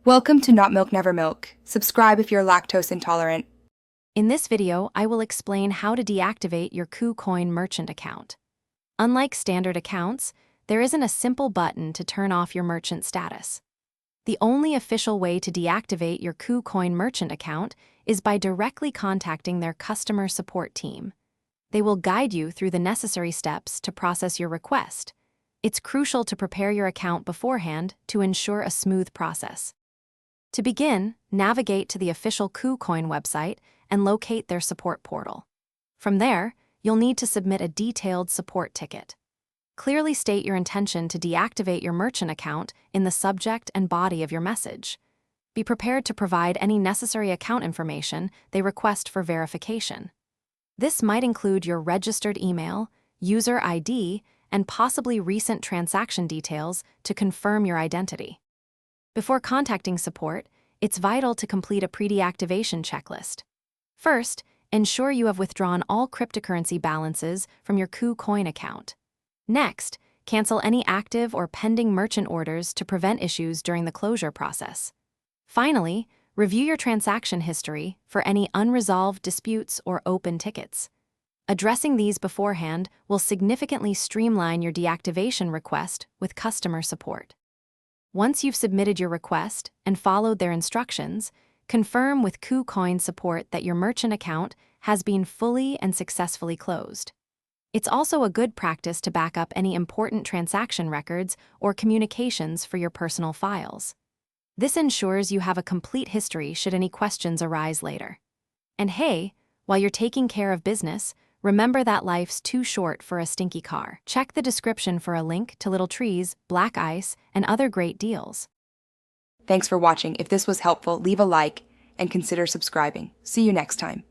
Welcome to Not Milk Never Milk. Subscribe if you're lactose intolerant. In this video, I will explain how to deactivate your KuCoin merchant account. Unlike standard accounts, there isn't a simple button to turn off your merchant status. The only official way to deactivate your KuCoin merchant account is by directly contacting their customer support team. They will guide you through the necessary steps to process your request. It's crucial to prepare your account beforehand to ensure a smooth process. To begin, navigate to the official KuCoin website and locate their support portal. From there, you'll need to submit a detailed support ticket. Clearly state your intention to deactivate your merchant account in the subject and body of your message. Be prepared to provide any necessary account information they request for verification. This might include your registered email, user ID, and possibly recent transaction details to confirm your identity. Before contacting support, it's vital to complete a pre-deactivation checklist. First, ensure you have withdrawn all cryptocurrency balances from your KuCoin account. Next, cancel any active or pending merchant orders to prevent issues during the closure process. Finally, review your transaction history for any unresolved disputes or open tickets. Addressing these beforehand will significantly streamline your deactivation request with customer support. Once you've submitted your request and followed their instructions, confirm with KuCoin support that your merchant account has been fully and successfully closed. It's also a good practice to back up any important transaction records or communications for your personal files. This ensures you have a complete history should any questions arise later. And hey, while you're taking care of business, remember that life's too short for a stinky car. Check the description for a link to Little Trees, Black Ice, and other great deals. Thanks for watching. If this was helpful, leave a like and consider subscribing. See you next time.